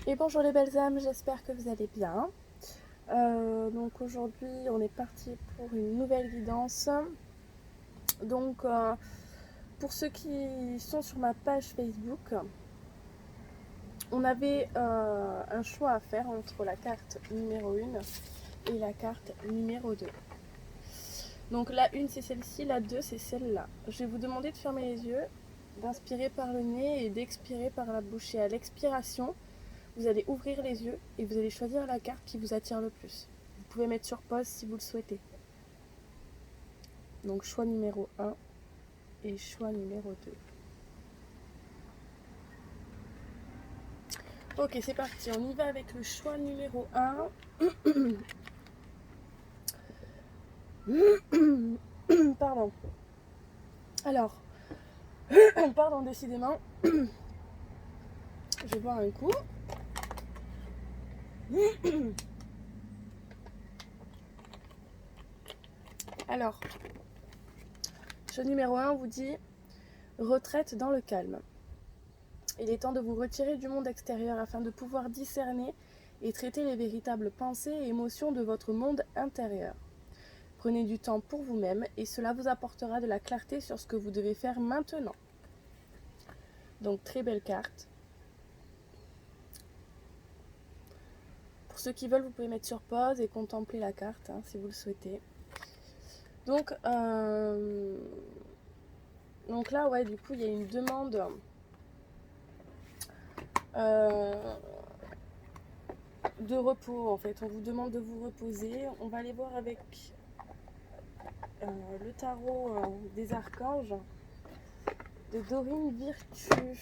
Et bonjour les belles âmes, j'espère que vous allez bien. Donc aujourd'hui on est parti pour une nouvelle guidance. Donc pour ceux qui sont sur ma page Facebook, on avait un choix à faire entre la carte numéro 1 et la carte numéro 2. Donc la 1 c'est celle-ci, la 2 c'est celle-là. Je vais vous demander de fermer les yeux, d'inspirer par le nez et d'expirer par la bouche. Et à l'expiration, vous allez ouvrir les yeux et vous allez choisir la carte qui vous attire le plus. Vous pouvez mettre sur pause si vous le souhaitez. Donc choix numéro 1 et choix numéro 2. Ok, c'est parti, on y va avec le choix numéro 1. Pardon. Alors, pardon, décidément. Je vais boire un coup. Alors, choix numéro 1 vous dit retraite dans le calme. Il est temps de vous retirer du monde extérieur afin de pouvoir discerner et traiter les véritables pensées et émotions de votre monde intérieur. Prenez du temps pour vous-même et cela vous apportera de la clarté sur ce que vous devez faire maintenant. Donc très belle carte. Pour ceux qui veulent, vous pouvez mettre sur pause et contempler la carte si vous le souhaitez. Donc là, ouais, du coup, il y a une demande de repos en fait. On vous demande de vous reposer. On va aller voir avec le tarot des archanges de Dorine Virtue.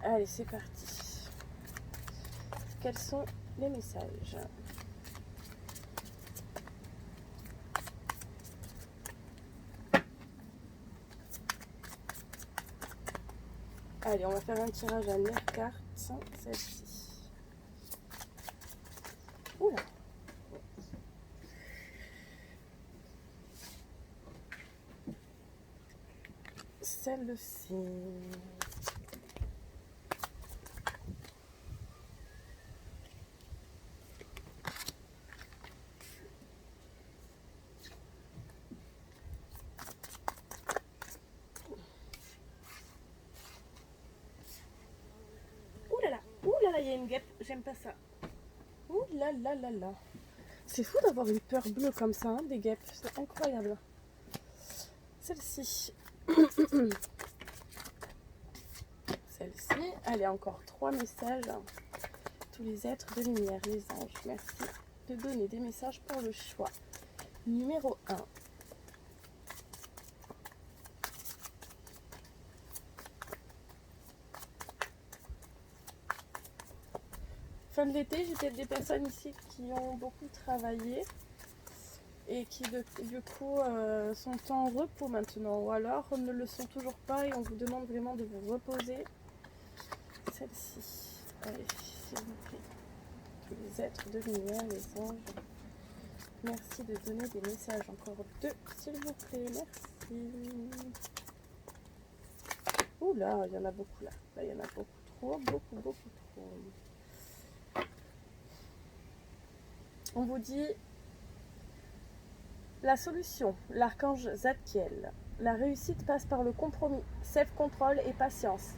Allez, c'est parti. Quels sont les messages ? Allez, on va faire un tirage à 9 cartes, celle-ci. Oula. Celle-ci. Oulala, il y a une guêpe, j'aime pas ça. Oulala. C'est fou d'avoir une peur bleue comme ça, des guêpes, c'est incroyable. Celle-ci. Celle-ci. Allez, encore 3 messages. Tous les êtres de lumière, les anges, merci de donner des messages pour le choix. Numéro 1. Fin de l'été, j'ai peut-être des personnes ici qui ont beaucoup travaillé et qui du coup sont en repos maintenant, ou alors ne le sont toujours pas et on vous demande vraiment de vous reposer. Celle-ci, allez, s'il vous plaît, tous les êtres de lumière, les anges, merci de donner des messages, encore 2 s'il vous plaît, merci. Oula, il y en a beaucoup là, il y en a beaucoup trop. On vous dit la solution, l'archange Zadkiel. La réussite passe par le compromis, self-control et patience,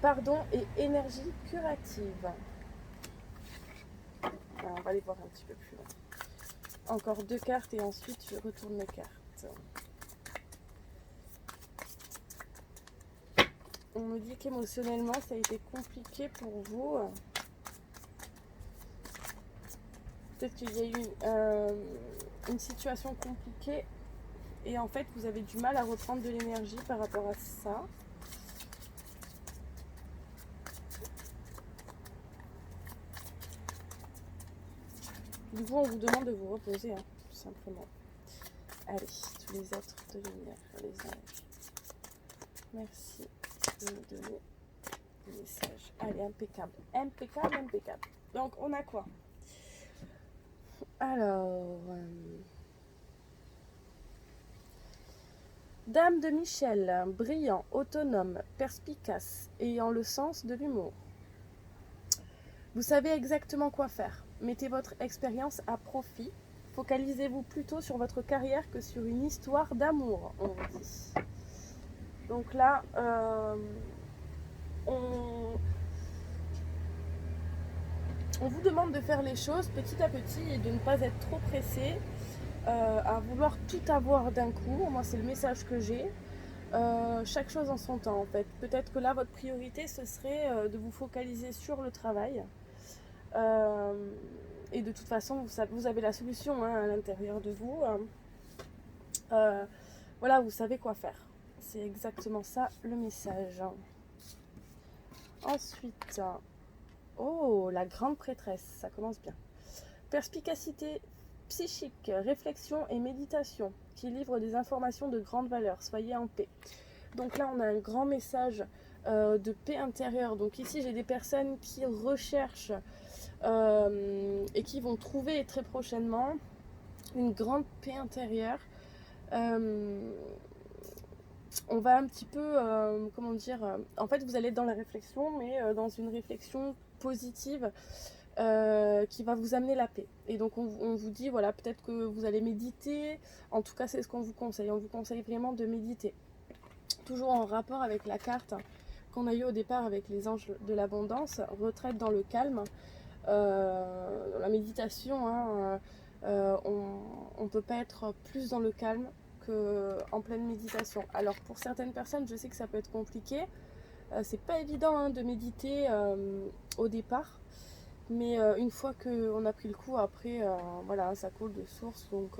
pardon et énergie curative. Alors, on va aller voir un petit peu plus loin. Encore 2 cartes et ensuite je retourne mes cartes. On me dit qu'émotionnellement ça a été compliqué pour vous. Peut-être qu'il y a eu une situation compliquée et en fait vous avez du mal à reprendre de l'énergie par rapport à ça. Du coup on vous demande de vous reposer tout simplement. Allez, tous les êtres de lumière, les anges, merci de me donner des messages. Allez, impeccable. Donc on a quoi ? Alors Dame de Michel, brillant, autonome, perspicace, ayant le sens de l'humour. Vous savez exactement quoi faire. Mettez votre expérience à profit. Focalisez-vous plutôt sur votre carrière que sur une histoire d'amour, on vous dit. Donc là, on vous demande de faire les choses petit à petit et de ne pas être trop pressé à vouloir tout avoir d'un coup. Moi, c'est le message que j'ai. Chaque chose en son temps, en fait. Peut-être que là, votre priorité, ce serait de vous focaliser sur le travail. Et de toute façon, vous avez la solution hein, à l'intérieur de vous. Voilà, vous savez quoi faire. C'est exactement ça le message. Ensuite, oh, la grande prêtresse, ça commence bien. Perspicacité psychique, réflexion et méditation qui livrent des informations de grande valeur. Soyez en paix. Donc là, on a un grand message de paix intérieure. Donc ici, j'ai des personnes qui recherchent et qui vont trouver très prochainement une grande paix intérieure. On va un petit peu, comment dire, en fait vous allez être dans la réflexion, mais dans une réflexion positive qui va vous amener la paix. Et donc on vous dit, voilà, peut-être que vous allez méditer, en tout cas c'est ce qu'on vous conseille, on vous conseille vraiment de méditer. Toujours en rapport avec la carte qu'on a eu au départ avec les anges de l'abondance, retraite dans le calme. La méditation, hein, on ne peut pas être plus dans le calme qu'en pleine méditation. Alors pour certaines personnes, je sais que ça peut être compliqué. C'est pas évident hein, de méditer au départ, mais une fois qu'on a pris le coup, après, voilà, ça coule de source. Donc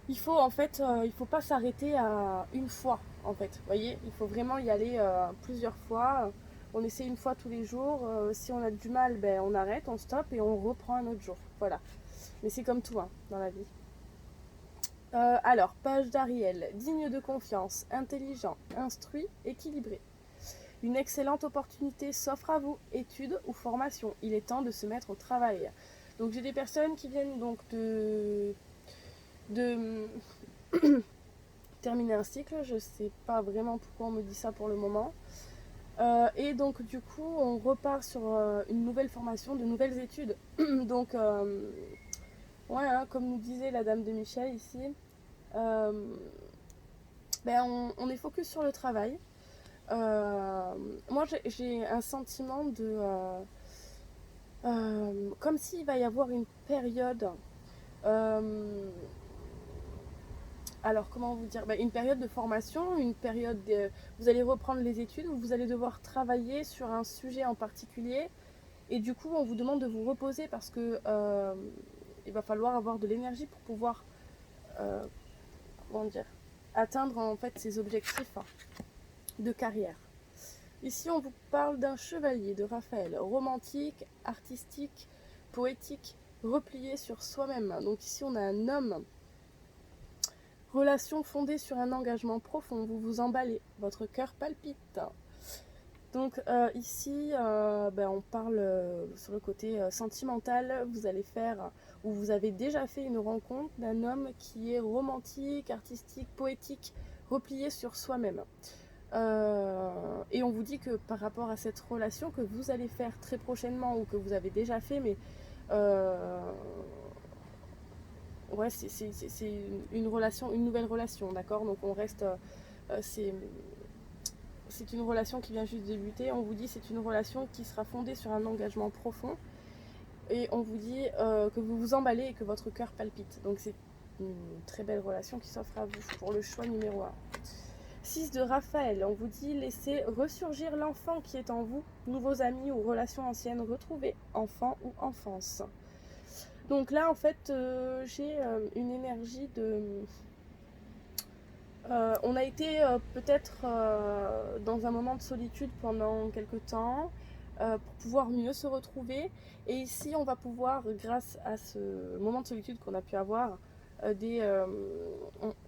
il faut en fait, il faut pas s'arrêter à une fois. En fait, vous voyez, il faut vraiment y aller plusieurs fois. On essaie une fois tous les jours. Si on a du mal, ben, on arrête, on stoppe et on reprend un autre jour. Voilà. Mais c'est comme tout hein, dans la vie. Alors, page d'Ariel. Digne de confiance, intelligent, instruit, équilibré. Une excellente opportunité s'offre à vous, études ou formation. Il est temps de se mettre au travail. Donc j'ai des personnes qui viennent donc de terminer un cycle. Je sais pas vraiment pourquoi on me dit ça pour le moment. Et donc du coup on repart sur une nouvelle formation, de nouvelles études. Donc ouais hein, comme nous disait la dame de Michel ici, ben on est focus sur le travail. Moi j'ai un sentiment de comme s'il va y avoir une période alors comment vous dire, une période de formation, une période vous allez reprendre les études où vous allez devoir travailler sur un sujet en particulier et du coup on vous demande de vous reposer parce que il va falloir avoir de l'énergie pour pouvoir comment dire, atteindre en fait ces objectifs de carrière. Ici on vous parle d'un chevalier de Raphaël, romantique, artistique, poétique, replié sur soi-même. Donc ici on a un homme. Relation fondée sur un engagement profond, vous vous emballez, votre cœur palpite. Donc ici, on parle sur le côté sentimental, vous allez faire, ou vous avez déjà fait une rencontre d'un homme qui est romantique, artistique, poétique, replié sur soi-même. Et on vous dit que par rapport à cette relation que vous allez faire très prochainement, ou que vous avez déjà fait, mais ouais, c'est une relation, une nouvelle relation, d'accord. Donc on reste, c'est une relation qui vient juste de débuter. On vous dit c'est une relation qui sera fondée sur un engagement profond. Et on vous dit que vous vous emballez et que votre cœur palpite. Donc c'est une très belle relation qui s'offre à vous pour le choix numéro 1. 6 de Raphaël, on vous dit laissez ressurgir l'enfant qui est en vous, nouveaux amis ou relations anciennes retrouvées, enfant ou enfance. Donc là, en fait, j'ai une énergie de... on a été peut-être dans un moment de solitude pendant quelques temps pour pouvoir mieux se retrouver. Et ici, on va pouvoir, grâce à ce moment de solitude qu'on a pu avoir,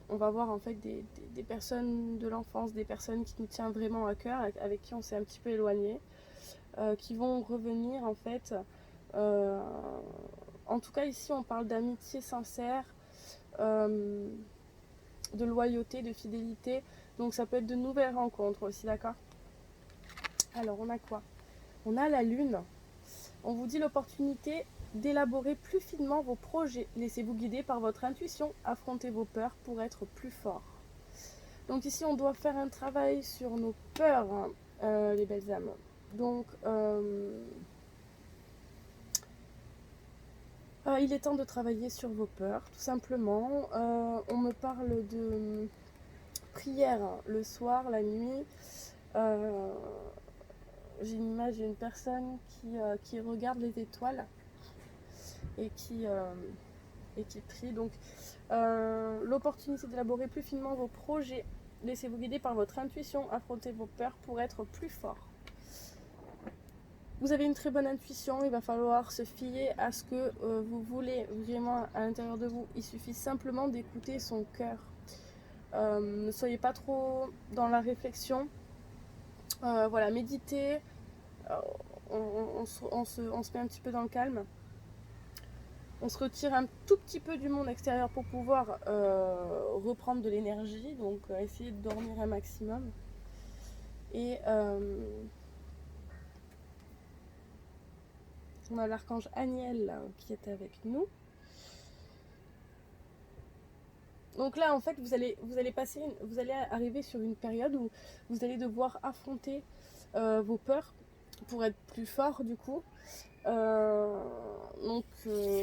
on va voir en fait des personnes de l'enfance, des personnes qui nous tiennent vraiment à cœur, avec qui on s'est un petit peu éloigné, qui vont revenir en fait. En tout cas, ici, on parle d'amitié sincère. de loyauté, de fidélité. Donc ça peut être de nouvelles rencontres aussi, d'accord? Alors on a quoi? On a la lune. On vous dit l'opportunité d'élaborer plus finement vos projets. Laissez-vous guider par votre intuition. Affrontez vos peurs pour être plus fort. Donc ici on doit faire un travail sur nos peurs, hein, les belles âmes. Donc il est temps de travailler sur vos peurs, tout simplement. On me parle de prière le soir, la nuit. J'ai une image d'une personne qui regarde les étoiles et qui prie. Donc, l'opportunité d'élaborer plus finement vos projets. Laissez-vous guider par votre intuition. Affrontez vos peurs pour être plus fort. Vous avez une très bonne intuition, il va falloir se fier à ce que vous voulez vraiment à l'intérieur de vous. Il suffit simplement d'écouter son cœur. Ne soyez pas trop dans la réflexion. Voilà, méditez. On se met un petit peu dans le calme. On se retire un tout petit peu du monde extérieur pour pouvoir reprendre de l'énergie. Donc, essayez de dormir un maximum. Et on a l'archange Aniel qui est avec nous. Donc là, en fait, vous allez arriver sur une période où vous allez devoir affronter vos peurs pour être plus fort du coup. Donc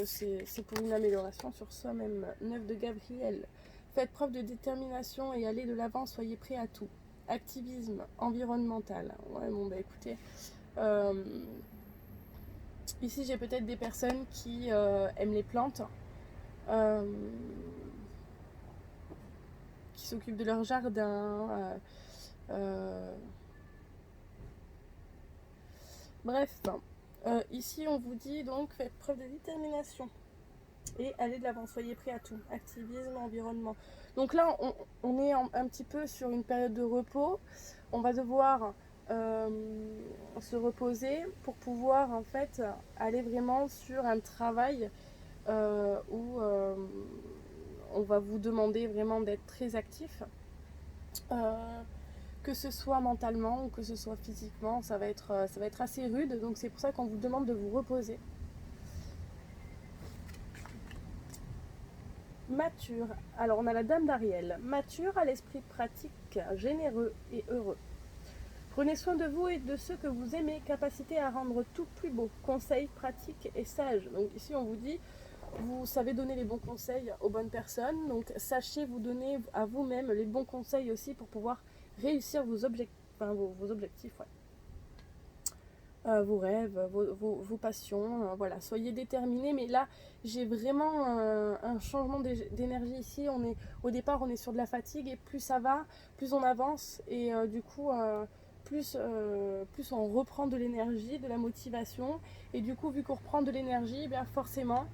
c'est pour une amélioration sur soi-même. 9 de Gabriel. Faites preuve de détermination et allez de l'avant, soyez prêts à tout. Activisme environnemental. Ouais, bon bah écoutez. Ici j'ai peut-être des personnes qui aiment les plantes. Qui s'occupent de leur jardin. Bref, ici on vous dit donc faites preuve de détermination et allez de l'avant, soyez prêts à tout. Activisme, environnement. Donc là on est un petit peu sur une période de repos. On va devoir se reposer pour pouvoir en fait aller vraiment sur un travail où on va vous demander vraiment d'être très actif. Que ce soit mentalement ou que ce soit physiquement, ça va être assez rude. Donc c'est pour ça qu'on vous demande de vous reposer. Mature. Alors on a la dame d'Ariel. Mature à l'esprit pratique, généreux et heureux. Prenez soin de vous et de ceux que vous aimez, capacité à rendre tout plus beau. Conseils pratiques et sages. Donc ici on vous dit, vous savez donner les bons conseils aux bonnes personnes. Donc sachez vous donner à vous-même les bons conseils aussi pour pouvoir réussir vos objectifs. Enfin, vos objectifs, ouais. Vos rêves, vos passions, voilà, soyez déterminés. Mais là, j'ai vraiment un changement d'énergie ici. Au départ, on est sur de la fatigue et plus ça va, plus on avance et du coup, plus on reprend de l'énergie, de la motivation. Et du coup, vu qu'on reprend de l'énergie, eh bien forcément,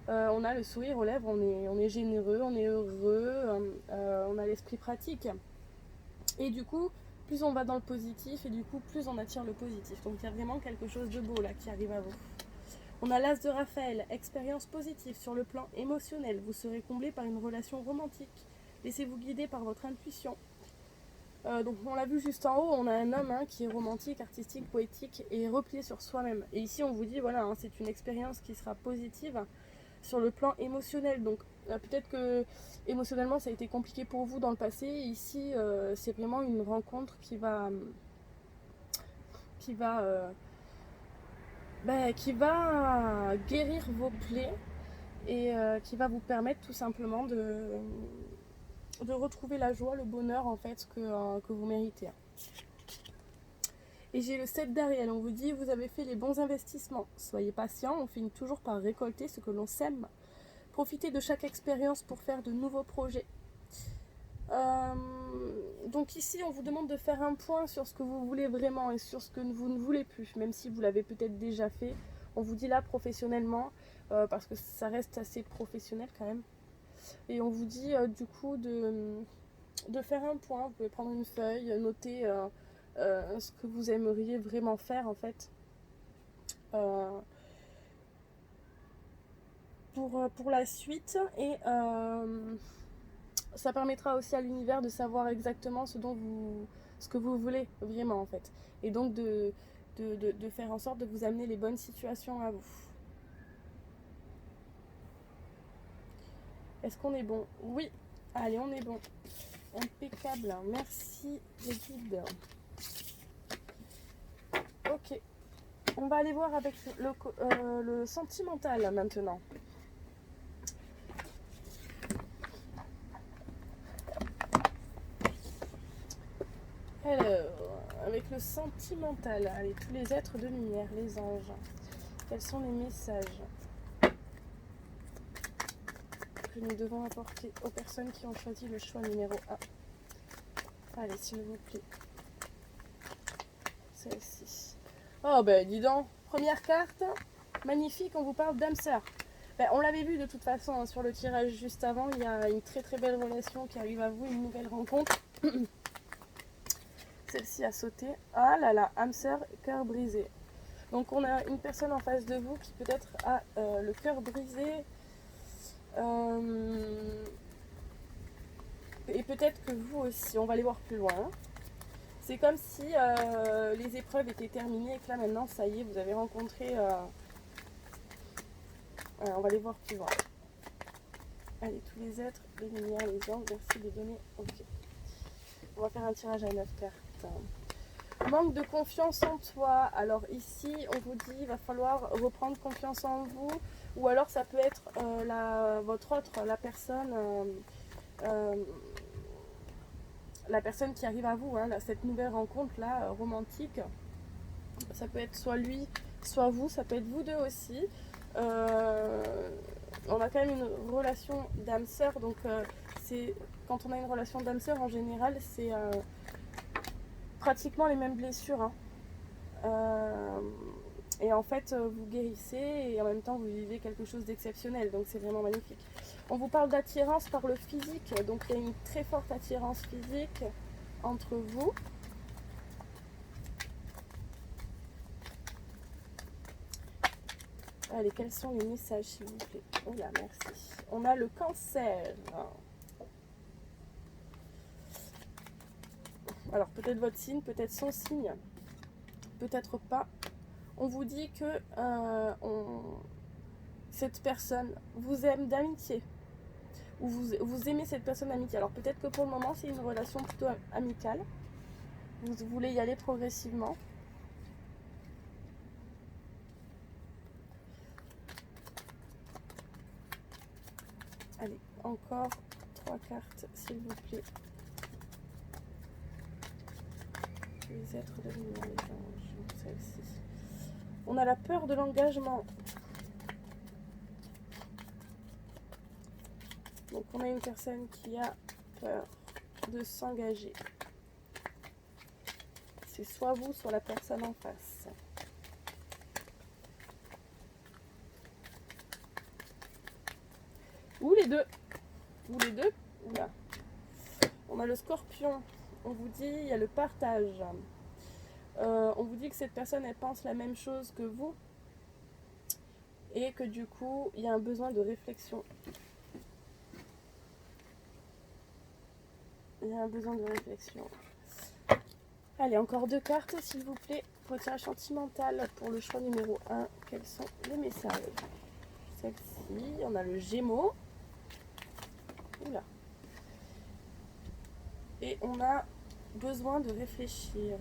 on a le sourire aux lèvres, on est généreux, on est heureux, on a l'esprit pratique. Et du coup, plus on va dans le positif et du coup, plus on attire le positif. Donc il y a vraiment quelque chose de beau là qui arrive à vous. On a l'As de Raphaël, expérience positive sur le plan émotionnel. Vous serez comblé par une relation romantique. Laissez-vous guider par votre intuition. Donc on l'a vu juste en haut, on a un homme qui est romantique, artistique, poétique et replié sur soi-même. Et ici on vous dit, voilà, c'est une expérience qui sera positive sur le plan émotionnel. Donc peut-être que émotionnellement ça a été compliqué pour vous dans le passé. Ici c'est vraiment une rencontre qui va guérir vos plaies et qui va vous permettre tout simplement de retrouver la joie, le bonheur en fait que vous méritez. Et j'ai le 7 d'Ariel, on vous dit vous avez fait les bons investissements. Soyez patient, on finit toujours par récolter ce que l'on sème. Profitez de chaque expérience pour faire de nouveaux projets. Donc ici on vous demande de faire un point sur ce que vous voulez vraiment et sur ce que vous ne voulez plus, même si vous l'avez peut-être déjà fait. On vous dit là professionnellement, parce que ça reste assez professionnel quand même. Et on vous dit du coup de faire un point. Vous pouvez prendre une feuille, noter ce que vous aimeriez vraiment faire en fait. Pour la suite et ça permettra aussi à l'univers de savoir exactement ce que vous voulez vraiment en fait. Et donc de faire en sorte de vous amener les bonnes situations à vous. Est-ce qu'on est bon? Oui. Allez, on est bon. Impeccable. Merci les guides. Ok. On va aller voir avec le sentimental maintenant. Alors, avec le sentimental, allez, tous les êtres de lumière, les anges, quels sont les messages que nous devons apporter aux personnes qui ont choisi le choix numéro 1? Allez, s'il vous plaît. Celle-ci. Oh, ben, dis donc, première carte, magnifique, on vous parle d'âme sœur. Ben, on l'avait vu de toute façon hein, sur le tirage juste avant, il y a une très très belle relation qui arrive à vous, une nouvelle rencontre. Celle-ci a sauté. Ah là là, âme sœur, cœur brisé. Donc on a une personne en face de vous qui peut-être a le cœur brisé. Et peut-être que vous aussi, on va aller voir plus loin. C'est comme si les épreuves étaient terminées et que là maintenant, ça y est, vous avez rencontré... on va aller voir plus loin. Allez, tous les êtres, les lumières, les anges, merci de donner. Ok. On va faire un tirage à 9 cartes. Manque de confiance en toi. Alors ici, on vous dit, il va falloir reprendre confiance en vous. Ou alors ça peut être votre autre, la personne qui arrive à vous, hein, cette nouvelle rencontre-là, romantique. Ça peut être soit lui, soit vous. Ça peut être vous deux aussi. On a quand même une relation d'âme-sœur. Donc quand on a une relation d'âme-sœur, en général, c'est... pratiquement les mêmes blessures. Hein. Et en fait, vous guérissez et en même temps, vous vivez quelque chose d'exceptionnel. Donc, c'est vraiment magnifique. On vous parle d'attirance par le physique. Donc, il y a une très forte attirance physique entre vous. Allez, quels sont les messages, s'il vous plaît? Oh là, merci. On a le cancer. Alors, peut-être votre signe, peut-être son signe. Peut-être pas. On vous dit que cette personne vous aime d'amitié. Ou vous aimez cette personne d'amitié. Alors, peut-être que pour le moment, c'est une relation plutôt amicale. Vous voulez y aller progressivement. Allez, encore 3 cartes, s'il vous plaît. Les êtres de lumière, les anges, celle-ci. On a la peur de l'engagement. Donc on a une personne qui a peur de s'engager. C'est soit vous, soit la personne en face. Ou les deux. Ou les deux. Oula. On a le scorpion. On vous dit, il y a le partage. On vous dit que cette personne, elle pense la même chose que vous. Et que du coup, il y a un besoin de réflexion. Il y a un besoin de réflexion. Allez, encore 2 cartes, s'il vous plaît. Pour le tirage sentimental, pour le choix numéro 1, quels sont les messages? Celle-ci, on a le Gémeaux. Oula. Et on a besoin de réfléchir.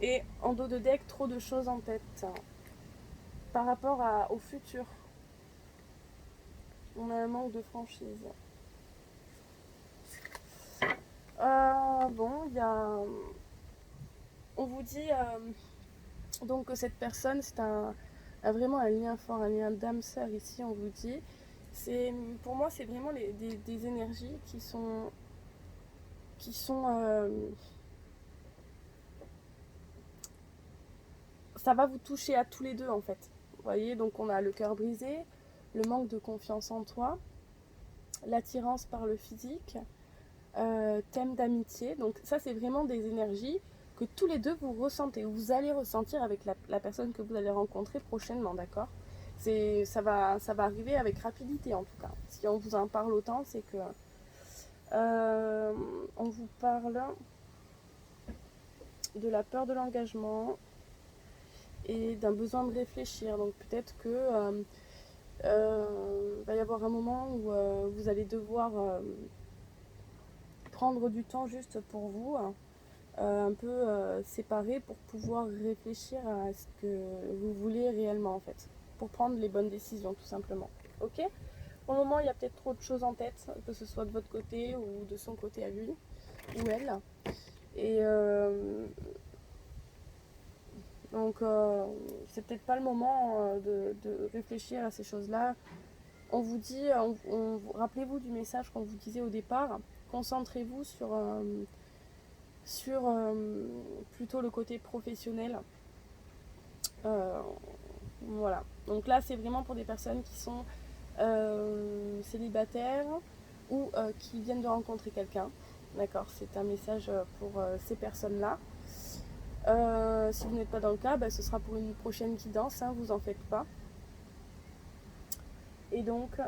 Et en dos de deck, trop de choses en tête. Par rapport au futur, on a un manque de franchise. Bon, il y a... On vous dit donc que cette personne, c'est a vraiment un lien fort, un lien d'âme-sœur ici, on vous dit. Pour moi, c'est vraiment des énergies qui sont ça va vous toucher à tous les deux en fait. Vous voyez, donc on a le cœur brisé, le manque de confiance en toi, l'attirance par le physique, thème d'amitié. Donc ça, c'est vraiment des énergies que tous les deux vous ressentez, vous allez ressentir avec la personne que vous allez rencontrer prochainement, d'accord? ça va arriver avec rapidité en tout cas. Si on vous en parle autant, c'est que on vous parle de la peur de l'engagement et d'un besoin de réfléchir. Donc peut-être que va y avoir un moment où vous allez devoir prendre du temps juste pour vous, un peu séparé pour pouvoir réfléchir à ce que vous voulez réellement en fait, pour prendre les bonnes décisions tout simplement. Ok? Pour le moment, il y a peut-être trop de choses en tête, que ce soit de votre côté ou de son côté à lui ou elle. Et donc, c'est peut-être pas le moment de réfléchir à ces choses-là. On vous dit, rappelez-vous du message qu'on vous disait au départ, concentrez-vous sur plutôt le côté professionnel. Voilà. Donc là, c'est vraiment pour des personnes qui sont célibataires ou qui viennent de rencontrer quelqu'un. D'accord, c'est un message pour ces personnes-là. Si vous n'êtes pas dans le cas, ce sera pour une prochaine guidance, hein, vous en faites pas. Et donc,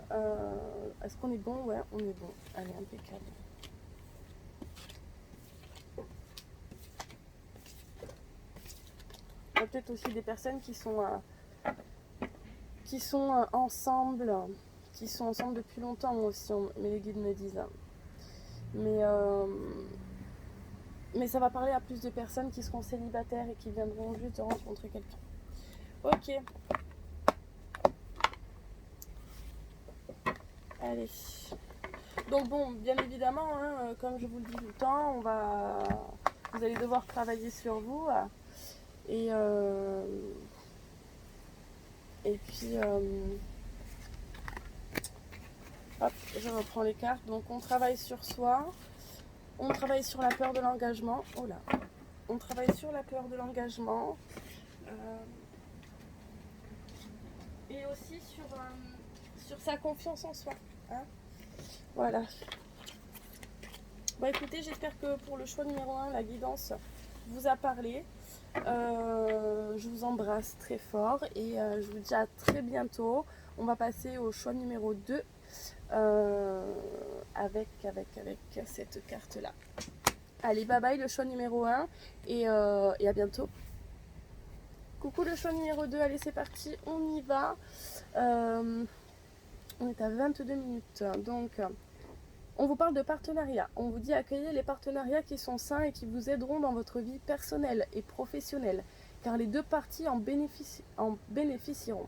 est-ce qu'on est bon? Ouais, on est bon. Allez, impeccable. Il y a peut-être aussi des personnes qui sont ensemble, qui sont ensemble depuis longtemps, moi aussi, mais les guides me disent. Mais ça va parler à plus de personnes qui seront célibataires et qui viendront juste de rencontrer quelqu'un. Ok. Allez. Donc bon, bien évidemment, hein, comme je vous le dis tout le temps, vous allez devoir travailler sur vous. Et puis, hop, je reprends les cartes. Donc on travaille sur soi, on travaille sur la peur de l'engagement. Oh là. On travaille sur la peur de l'engagement. Et aussi sur sa confiance en soi. Hein, voilà. Bon écoutez, j'espère que pour le choix numéro 1, la guidance vous a parlé. Je vous embrasse très fort et je vous dis à très bientôt. On va passer au choix numéro 2 avec cette carte là. Allez, bye bye le choix numéro 1 et à bientôt. Coucou le choix numéro 2, allez c'est parti, on y va. On est à 22 minutes, donc on vous parle de partenariat. On vous dit accueillez les partenariats qui sont sains et qui vous aideront dans votre vie personnelle et professionnelle, car les deux parties en bénéficieront.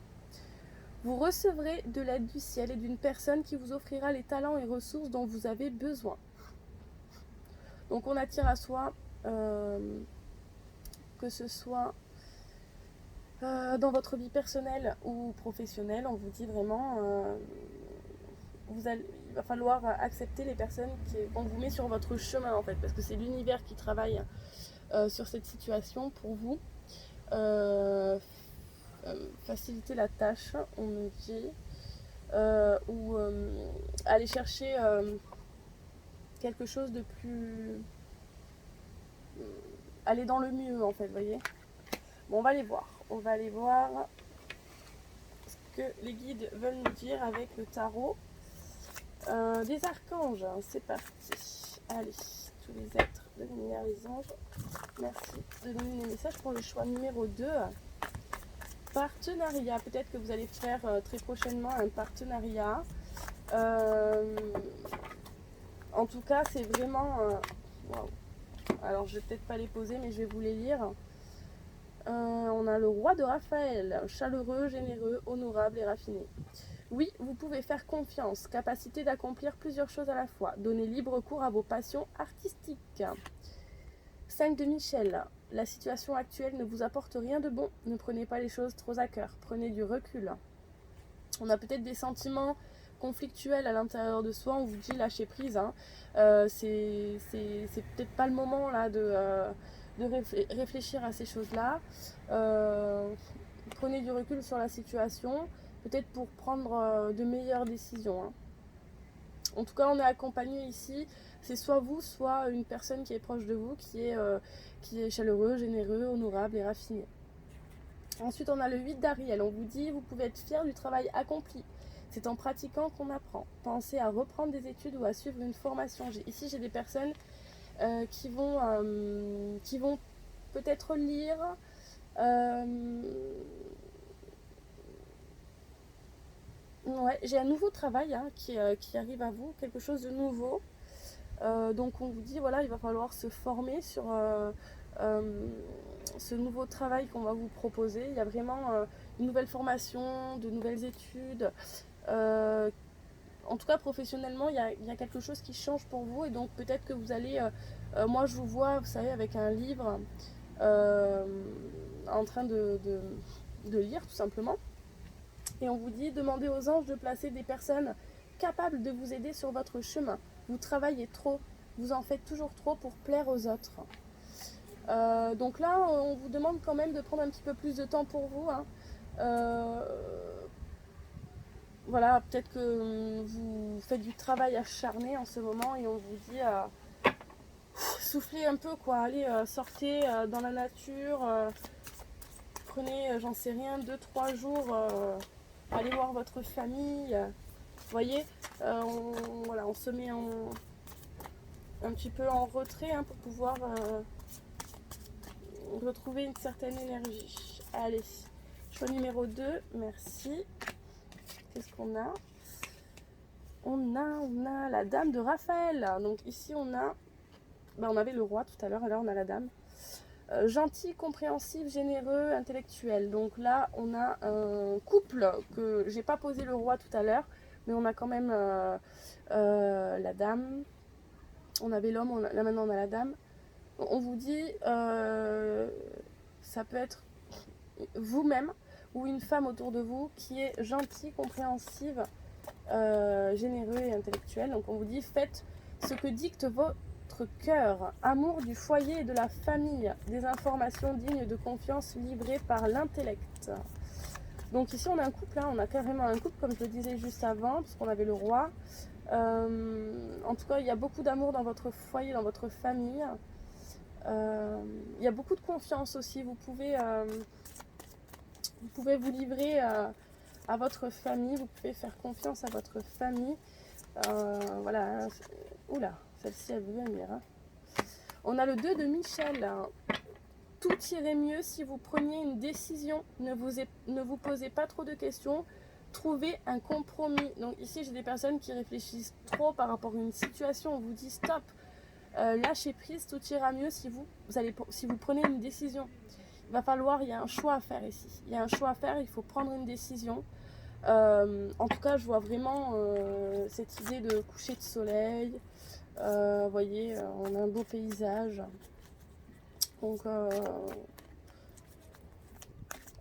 Vous recevrez de l'aide du ciel et d'une personne qui vous offrira les talents et ressources dont vous avez besoin. Donc on attire à soi, que ce soit dans votre vie personnelle ou professionnelle, on vous dit vraiment, il va falloir accepter les personnes qu'on vous met sur votre chemin en fait, parce que c'est l'univers qui travaille sur cette situation pour vous. Faciliter la tâche, on me dit, ou aller chercher quelque chose de plus... aller dans le mieux en fait, vous voyez. Bon, on va aller voir ce que les guides veulent nous dire avec le tarot des archanges. C'est parti. Allez, tous les êtres de lumière, les anges, merci de donner des messages pour le choix numéro 2. Partenariat, peut-être que vous allez faire très prochainement un partenariat. En tout cas, c'est vraiment... Waouh. Alors, je vais peut-être pas les poser, mais je vais vous les lire. On a le roi de Raphaël, chaleureux, généreux, honorable et raffiné. Oui, vous pouvez faire confiance, capacité d'accomplir plusieurs choses à la fois. Donnez libre cours à vos passions artistiques. 5 de Michel, la situation actuelle ne vous apporte rien de bon. Ne prenez pas les choses trop à cœur, prenez du recul. On a peut-être des sentiments conflictuels à l'intérieur de soi, on vous dit lâcher prise. Hein. C'est peut-être pas le moment là de réfléchir à ces choses-là. Prenez du recul sur la situation, peut-être pour prendre de meilleures décisions. Hein. En tout cas, on est accompagné ici. C'est soit vous, soit une personne qui est proche de vous, qui est chaleureux, généreux, honorable et raffiné. Ensuite, on a le 8 d'Ariel. On vous dit, vous pouvez être fier du travail accompli. C'est en pratiquant qu'on apprend. Pensez à reprendre des études ou à suivre une formation. Ici, j'ai des personnes qui vont peut-être lire. Ouais, j'ai un nouveau travail hein, qui arrive à vous, quelque chose de nouveau. Donc on vous dit, voilà, il va falloir se former sur ce nouveau travail qu'on va vous proposer. Il y a vraiment une nouvelle formation, de nouvelles études. En tout cas, professionnellement, il y a quelque chose qui change pour vous. Et donc peut-être que vous allez... moi, je vous vois, vous savez, avec un livre en train de lire, tout simplement. Et on vous dit, demandez aux anges de placer des personnes capables de vous aider sur votre chemin. Vous travaillez trop, vous en faites toujours trop pour plaire aux autres. Donc là, on vous demande quand même de prendre un petit peu plus de temps pour vous. Hein. Voilà, peut-être que vous faites du travail acharné en ce moment et on vous dit soufflez un peu quoi, allez sortez dans la nature, prenez j'en sais rien 2-3 jours, allez voir votre famille, vous voyez, voilà, on se met un petit peu en retrait hein, pour pouvoir retrouver une certaine énergie. Allez, choix numéro 2, merci. Qu'est-ce qu'on a? On a la dame de Raphaël. Donc ici on a, on avait le roi tout à l'heure, alors on a la dame. Gentil, compréhensif, généreux, intellectuel. Donc là on a un couple que j'ai pas posé le roi tout à l'heure, mais on a quand même la dame. On avait l'homme, là maintenant on a la dame. On vous dit, ça peut être vous-même ou une femme autour de vous qui est gentille, compréhensive, généreux et intellectuel. Donc on vous dit, faites ce que dicte votre cœur, amour du foyer et de la famille, des informations dignes de confiance livrées par l'intellect. Donc ici on a un couple, hein, on a carrément un couple comme je le disais juste avant, parce qu'on avait le roi. En tout cas il y a beaucoup d'amour dans votre foyer, dans votre famille. Il y a beaucoup de confiance aussi, vous pouvez vous livrer à votre famille, vous pouvez faire confiance à votre famille. Voilà, oula, celle-ci elle veut venir. Hein. On a le 2 de Michel. Tout irait mieux si vous preniez une décision, ne vous posez pas trop de questions, trouvez un compromis. Donc ici j'ai des personnes qui réfléchissent trop par rapport à une situation, on vous dit stop, lâchez prise, tout ira mieux si vous prenez une décision. Il va falloir, il y a un choix à faire ici. Il y a un choix à faire, il faut prendre une décision. En tout cas, je vois vraiment cette idée de coucher de soleil. Vous voyez, on a un beau paysage. Donc,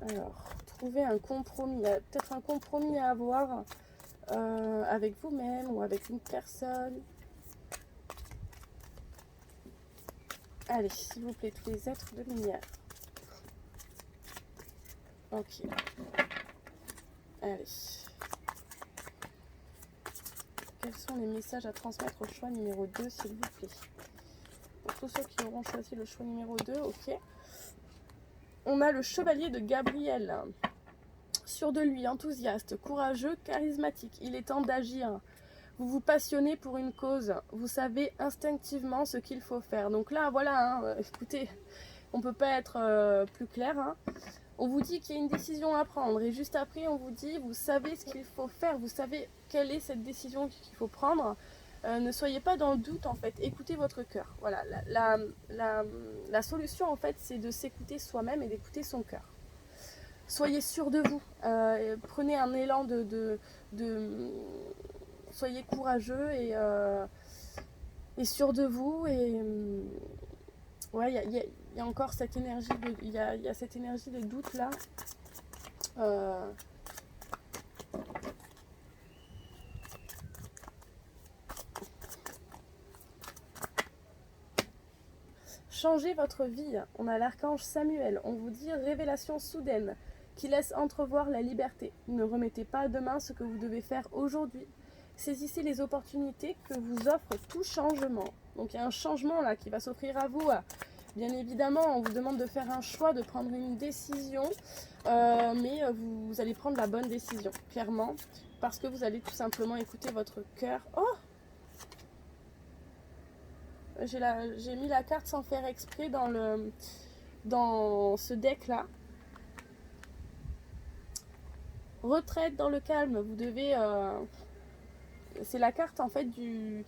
alors, trouver un compromis. Il y a peut-être un compromis à avoir avec vous-même ou avec une personne. Allez, s'il vous plaît, tous les êtres de lumière. Ok. Allez. Quels sont les messages à transmettre au choix numéro 2, s'il vous plaît? Pour tous ceux qui auront choisi le choix numéro 2, ok. On a le chevalier de Gabriel. Sûr de lui, enthousiaste, courageux, charismatique. Il est temps d'agir. Vous vous passionnez pour une cause. Vous savez instinctivement ce qu'il faut faire. Donc là, voilà, hein, écoutez, on ne peut pas être plus clair. Hein. On vous dit qu'il y a une décision à prendre. Et juste après, on vous dit, vous savez ce qu'il faut faire. Vous savez quelle est cette décision qu'il faut prendre. Ne soyez pas dans le doute, en fait. Écoutez votre cœur. Voilà, la solution, en fait, c'est de s'écouter soi-même et d'écouter son cœur. Soyez sûr de vous. Prenez un élan soyez courageux et sûr de vous. Et ouais, il y a encore cette énergie il y a cette énergie de doute là. Changez votre vie. On a l'archange Samuel. On vous dit révélation soudaine qui laisse entrevoir la liberté. Ne remettez pas à demain ce que vous devez faire aujourd'hui. Saisissez les opportunités que vous offre tout changement. Donc il y a un changement là qui va s'offrir à vous Bien évidemment, on vous demande de faire un choix, de prendre une décision, mais vous allez prendre la bonne décision, clairement, parce que vous allez tout simplement écouter votre cœur. Oh, j'ai mis la carte sans faire exprès dans ce deck-là. Retraite dans le calme, vous devez... c'est la carte en fait du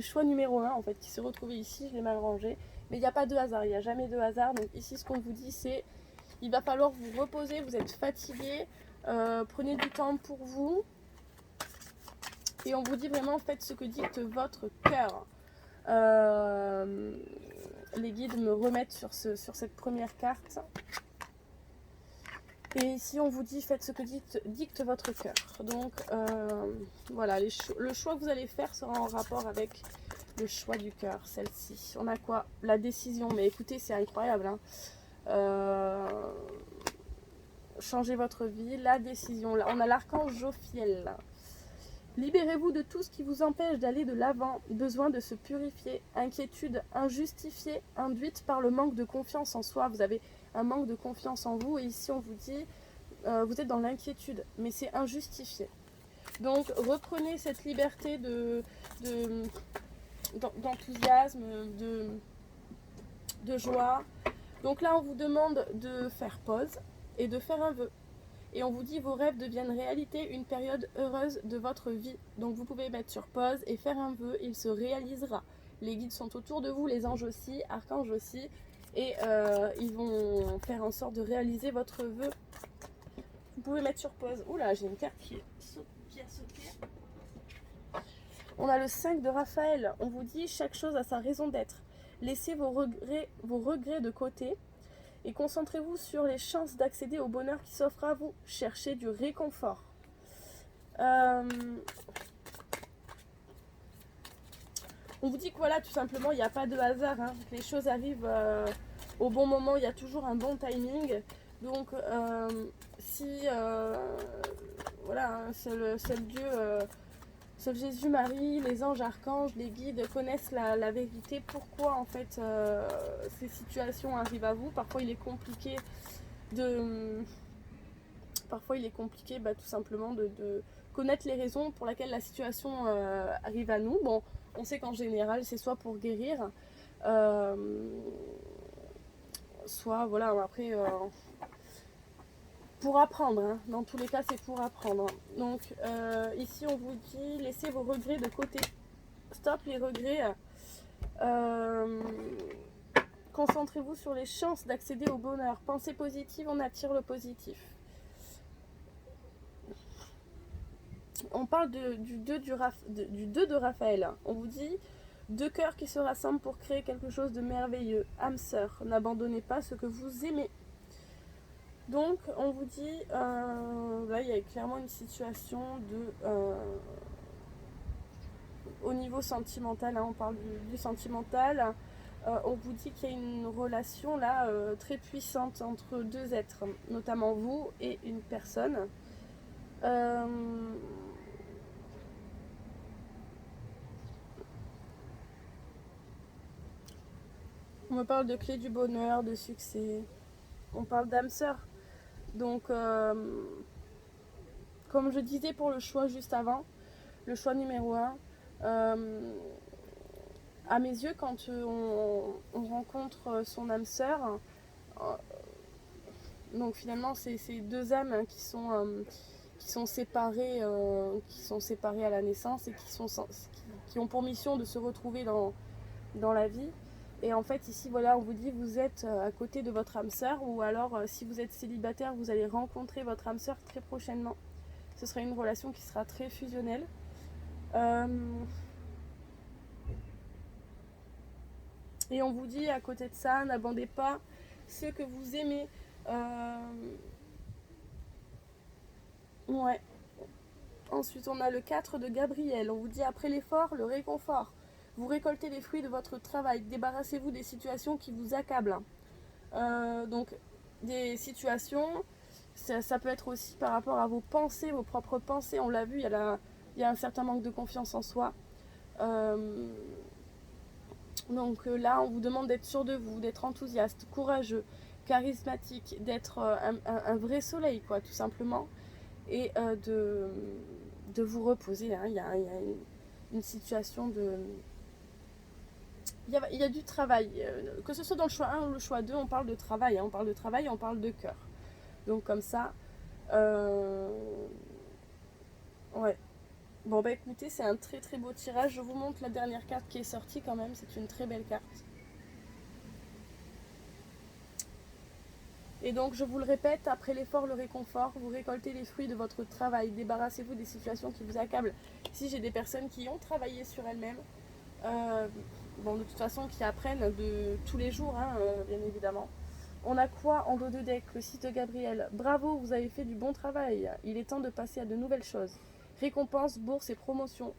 choix numéro 1 en fait, qui s'est retrouvé ici, je l'ai mal rangé. Mais il n'y a pas de hasard, il n'y a jamais de hasard. Donc ici, ce qu'on vous dit, c'est il va falloir vous reposer, vous êtes fatigué, prenez du temps pour vous. Et on vous dit vraiment, faites ce que dicte votre cœur. Les guides me remettent sur cette première carte. Et ici, on vous dit, faites ce que dicte votre cœur. Donc, voilà, le choix que vous allez faire sera en rapport avec le choix du cœur, celle-ci. On a quoi? La décision. Mais écoutez, c'est incroyable. Hein. Changez votre vie, la décision. Là, on a l'archange Jophiel. Libérez-vous de tout ce qui vous empêche d'aller de l'avant. Besoin de se purifier. Inquiétude injustifiée, induite par le manque de confiance en soi. Vous avez un manque de confiance en vous. Et ici, on vous dit, vous êtes dans l'inquiétude. Mais c'est injustifié. Donc, reprenez cette liberté d'enthousiasme, de joie. Donc là, on vous demande de faire pause et de faire un vœu. Et on vous dit vos rêves deviennent réalité, une période heureuse de votre vie. Donc vous pouvez mettre sur pause et faire un vœu, il se réalisera. Les guides sont autour de vous, les anges aussi, archanges aussi. Et ils vont faire en sorte de réaliser votre vœu. Vous pouvez mettre sur pause. Oula, j'ai une carte qui a sauté. On a le 5 de Raphaël. On vous dit chaque chose a sa raison d'être. Laissez vos regrets de côté. Et concentrez-vous sur les chances d'accéder au bonheur qui s'offre à vous. Cherchez du réconfort. On vous dit que voilà, tout simplement, il n'y a pas de hasard. Hein. Les choses arrivent au bon moment. Il y a toujours un bon timing. Donc, si voilà, hein, seul Dieu, seul Jésus, Marie, les anges, archanges, les guides connaissent la vérité. Pourquoi en fait ces situations arrivent à vous? Parfois il est compliqué tout simplement de connaître les raisons pour lesquelles la situation arrive à nous. Bon, on sait qu'en général c'est soit pour guérir, soit voilà, après pour apprendre, hein. Dans tous les cas c'est pour apprendre. Donc ici on vous dit laissez vos regrets de côté, stop les regrets, concentrez-vous sur les chances d'accéder au bonheur, pensée positive, on attire le positif. On parle du 2 de Raphaël, on vous dit deux cœurs qui se rassemblent pour créer quelque chose de merveilleux, âme sœur, n'abandonnez pas ce que vous aimez. Donc, on vous dit, là, il y a clairement une situation au niveau sentimental, hein, on parle du sentimental. On vous dit qu'il y a une relation là très puissante entre deux êtres, notamment vous et une personne. On me parle de clé du bonheur, de succès. On parle d'âme sœur. Donc, comme je disais pour le choix juste avant, le choix numéro 1, à mes yeux, quand on rencontre son âme sœur, donc finalement, c'est deux âmes hein, qui sont séparées à la naissance et qui ont pour mission de se retrouver dans la vie. Et en fait, ici, voilà, on vous dit vous êtes à côté de votre âme sœur, ou alors si vous êtes célibataire, vous allez rencontrer votre âme sœur très prochainement. Ce sera une relation qui sera très fusionnelle. Et on vous dit à côté de ça, n'abandonnez pas ceux que vous aimez. Ouais. Ensuite, on a le 4 de Gabriel. On vous dit après l'effort, le réconfort. Vous récoltez les fruits de votre travail. Débarrassez-vous des situations qui vous accablent. Donc, des situations, ça peut être aussi par rapport à vos pensées, vos propres pensées. On l'a vu, il y a un certain manque de confiance en soi. Donc là, on vous demande d'être sûr de vous, d'être enthousiaste, courageux, charismatique, d'être un vrai soleil, quoi, tout simplement. Et de vous reposer. Hein. Il y a une situation de... Il y a du travail. Que ce soit dans le choix 1 ou le choix 2, on parle de travail. Hein. On parle de travail et on parle de cœur. Donc comme ça... Ouais. Bon bah écoutez, c'est un très très beau tirage. Je vous montre la dernière carte qui est sortie quand même. C'est une très belle carte. Et donc je vous le répète, après l'effort, le réconfort, vous récoltez les fruits de votre travail. Débarrassez-vous des situations qui vous accablent. Ici j'ai des personnes qui ont travaillé sur elles-mêmes. Bon de toute façon qui apprennent de tous les jours, hein, bien évidemment. On a quoi en dos de deck? Le 6 de Gabriel. Bravo, vous avez fait du bon travail. Il est temps de passer à de nouvelles choses. Récompense, bourse et promotion.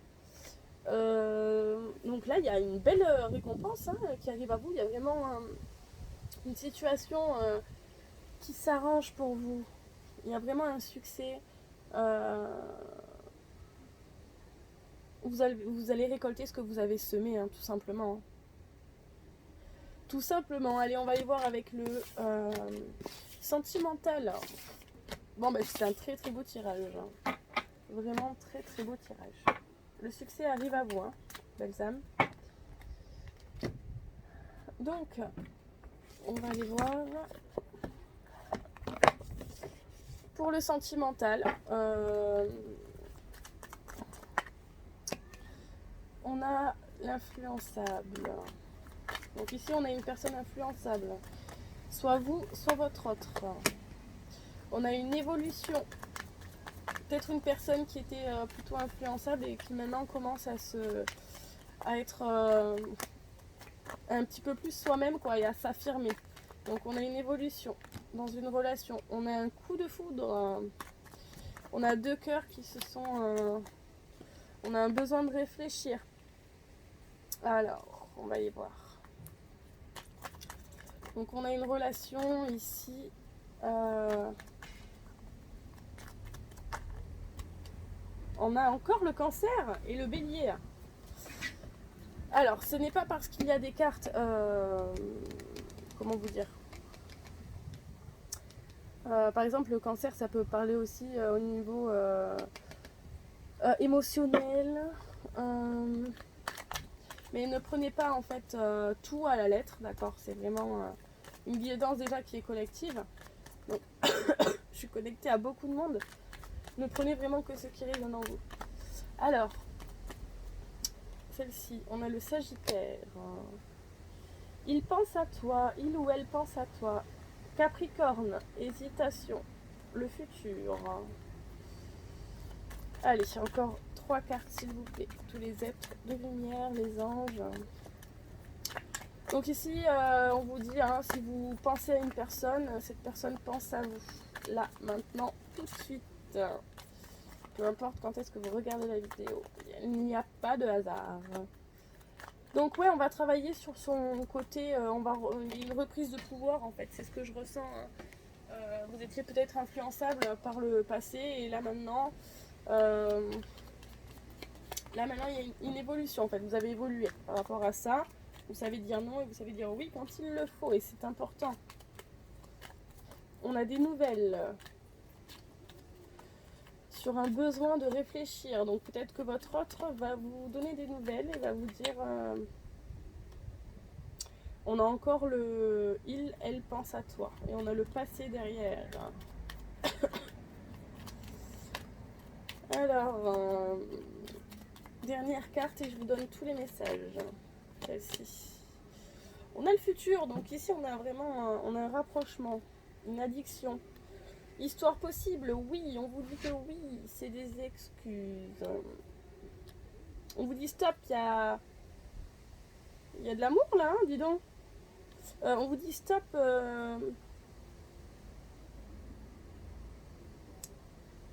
Donc là, il y a une belle récompense hein, qui arrive à vous. Il y a vraiment une situation qui s'arrange pour vous. Il y a vraiment un succès. Euh, vous allez récolter ce que vous avez semé, hein, tout simplement. Tout simplement. Allez, on va y voir avec le sentimental. Bon, bah, c'est un très très beau tirage. Hein. Vraiment très très beau tirage. Le succès arrive à vous, hein, belles âmes. Donc, on va aller voir. Pour le sentimental, on a l'influençable. Donc ici, on a une personne influençable. Soit vous, soit votre autre. On a une évolution. Peut-être une personne qui était plutôt influençable et qui maintenant commence à être un petit peu plus soi-même, quoi, et à s'affirmer. Donc on a une évolution dans une relation. On a un coup de foudre. On a deux cœurs qui se sont... on a un besoin de réfléchir. Alors, on va y voir. Donc on a une relation ici. On a encore le cancer et le bélier. Alors, ce n'est pas parce qu'il y a des cartes... comment vous dire par exemple, le cancer, ça peut parler aussi au niveau émotionnel. Mais ne prenez pas en fait tout à la lettre, d'accord? C'est vraiment une guidance déjà qui est collective. Donc, je suis connectée à beaucoup de monde. Ne prenez vraiment que ce qui résonne en vous. Alors, celle-ci, on a le Sagittaire. Il pense à toi, il ou elle pense à toi. Capricorne, hésitation, le futur. Allez, encore 3 cartes s'il vous plaît. Tous les êtres de lumière, les anges. Donc ici, on vous dit, hein, si vous pensez à une personne, cette personne pense à vous. Là, maintenant, tout de suite. Peu importe quand est-ce que vous regardez la vidéo. Il n'y a pas de hasard. Donc ouais, on va travailler sur son côté, une reprise de pouvoir en fait, c'est ce que je ressens. Hein. Vous étiez peut-être influençable par le passé et là maintenant, il y a une évolution en fait, vous avez évolué par rapport à ça. Vous savez dire non et vous savez dire oui quand il le faut et c'est important. On a des nouvelles sur un besoin de réfléchir, donc peut-être que votre autre va vous donner des nouvelles et va vous dire... on a encore le il, elle pense à toi. Et on a le passé derrière. Alors, dernière carte et je vous donne tous les messages. Celle-ci. On a le futur. Donc ici, on a vraiment on a un rapprochement, une addiction. Histoire possible, oui. On vous dit que oui. C'est des excuses. On vous dit stop, il y a de l'amour là, hein, dis donc. On vous dit stop.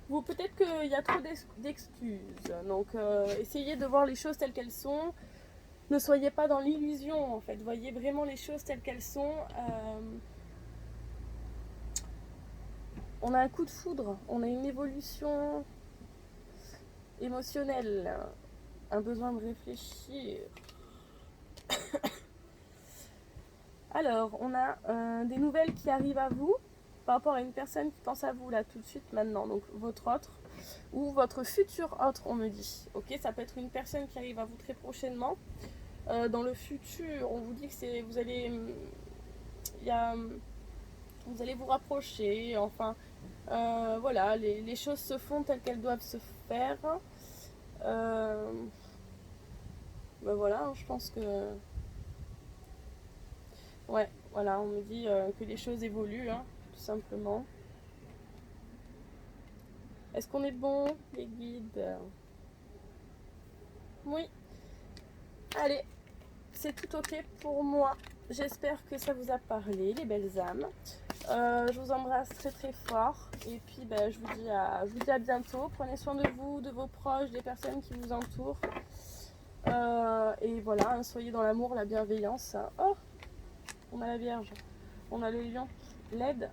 Vous, peut-être qu'il y a trop d'excuses. Donc, essayez de voir les choses telles qu'elles sont. Ne soyez pas dans l'illusion, en fait. Voyez vraiment les choses telles qu'elles sont. On a un coup de foudre. On a une évolution émotionnelle. Un besoin de réfléchir. Alors, on a des nouvelles qui arrivent à vous par rapport à une personne qui pense à vous là tout de suite maintenant, donc votre autre ou votre futur autre, on me dit. Ok, ça peut être une personne qui arrive à vous très prochainement. Dans le futur, on vous dit que c'est vous allez, il y a, vous allez vous rapprocher. Enfin, voilà, les choses se font telles qu'elles doivent se faire. Euh, ben voilà, je pense que ouais, voilà, on me dit que les choses évoluent, hein, tout simplement. Est-ce qu'on est bon, les guides? Oui. Allez, c'est tout ok pour moi. J'espère que ça vous a parlé, les belles âmes. Je vous embrasse très très fort. Et puis ben, je vous dis à bientôt. Prenez soin de vous, de vos proches, des personnes qui vous entourent. Et voilà, hein, soyez dans l'amour, la bienveillance. Oh, on a la Vierge, on a le lion, l'aide.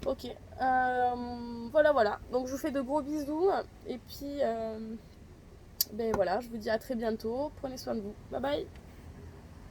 Ok, voilà, voilà. Donc je vous fais de gros bisous. Et puis, ben voilà, je vous dis à très bientôt. Prenez soin de vous. Bye bye.